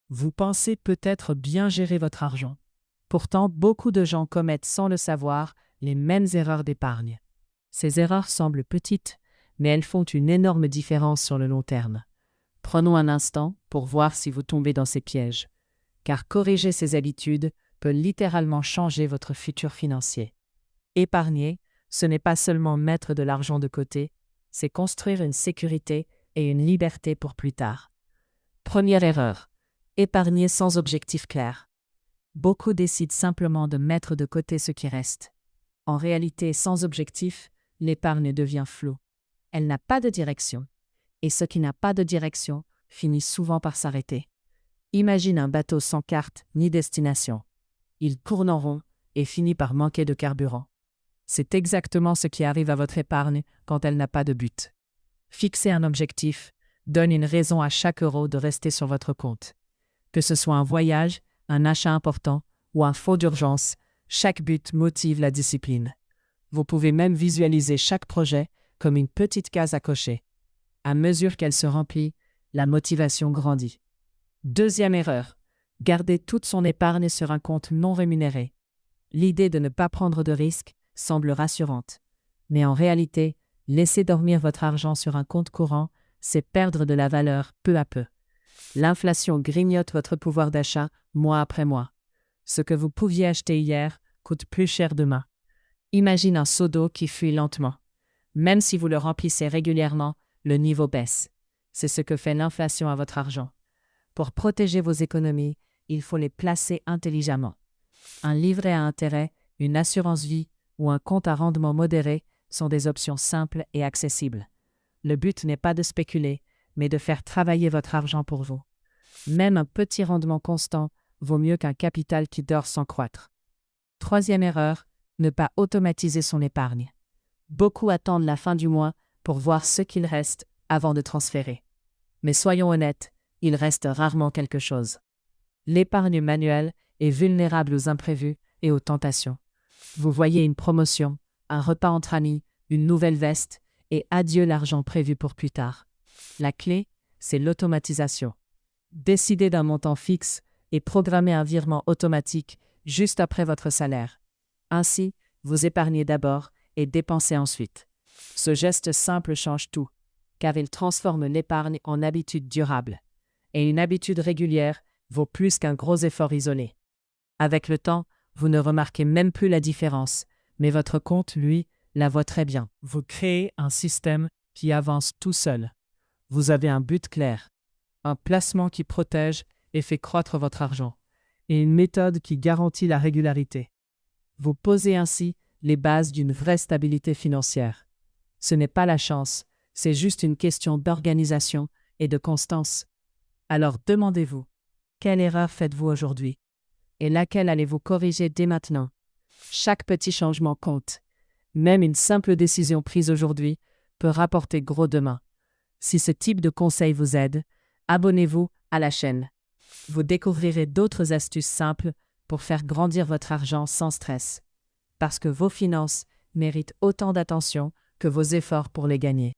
Vous pensez peut-être bien gérer votre argent. Pourtant, beaucoup de gens commettent sans le savoir les mêmes erreurs d'épargne. Ces erreurs semblent petites, mais elles font une énorme différence sur le long terme. Prenons un instant pour voir si vous tombez dans ces pièges, car corriger ces habitudes peut littéralement changer votre futur financier. Épargner, ce n'est pas seulement mettre de l'argent de côté, c'est construire une sécurité et une liberté pour plus tard. Première erreur, épargner sans objectif clair. Beaucoup décident simplement de mettre de côté ce qui reste. En réalité, sans objectif, l'épargne devient floue. Elle n'a pas de direction. Et ce qui n'a pas de direction finit souvent par s'arrêter. Imagine un bateau sans carte ni destination. Il tourne en rond et finit par manquer de carburant. C'est exactement ce qui arrive à votre épargne quand elle n'a pas de but. Fixer un objectif donne une raison à chaque euro de rester sur votre compte. Que ce soit un voyage, un achat important ou un fonds d'urgence, chaque but motive la discipline. Vous pouvez même visualiser chaque projet comme une petite case à cocher. À mesure qu'elle se remplit, la motivation grandit. Deuxième erreur, garder toute son épargne sur un compte non rémunéré. L'idée de ne pas prendre de risques semble rassurante. Mais en réalité, laisser dormir votre argent sur un compte courant, c'est perdre de la valeur peu à peu. L'inflation grignote votre pouvoir d'achat mois après mois. Ce que vous pouviez acheter hier coûte plus cher demain. Imagine un seau d'eau qui fuit lentement. Même si vous le remplissez régulièrement, le niveau baisse. C'est ce que fait l'inflation à votre argent. Pour protéger vos économies, il faut les placer intelligemment. Un livret à intérêt, une assurance vie ou un compte à rendement modéré sont des options simples et accessibles. Le but n'est pas de spéculer, mais de faire travailler votre argent pour vous. Même un petit rendement constant vaut mieux qu'un capital qui dort sans croître. Troisième erreur, ne pas automatiser son épargne. Beaucoup attendent la fin du mois pour voir ce qu'il reste avant de transférer. Mais soyons honnêtes, il reste rarement quelque chose. L'épargne manuelle est vulnérable aux imprévus et aux tentations. Vous voyez une promotion, un repas entre amis, une nouvelle veste, et adieu l'argent prévu pour plus tard. La clé, c'est l'automatisation. Décidez d'un montant fixe et programmez un virement automatique juste après votre salaire. Ainsi, vous épargnez d'abord et dépensez ensuite. Ce geste simple change tout, car il transforme l'épargne en habitude durable. Et une habitude régulière vaut plus qu'un gros effort isolé. Avec le temps, vous ne remarquez même plus la différence, mais votre compte, lui, la voit très bien. Vous créez un système qui avance tout seul. Vous avez un but clair, un placement qui protège et fait croître votre argent, et une méthode qui garantit la régularité. Vous posez ainsi les bases d'une vraie stabilité financière. Ce n'est pas la chance, c'est juste une question d'organisation et de constance. Alors demandez-vous, quelle erreur faites-vous aujourd'hui? Et laquelle allez-vous corriger dès maintenant? Chaque petit changement compte. Même une simple décision prise aujourd'hui peut rapporter gros demain. Si ce type de conseil vous aide, abonnez-vous à la chaîne. Vous découvrirez d'autres astuces simples pour faire grandir votre argent sans stress. Parce que vos finances méritent autant d'attention que vos efforts pour les gagner.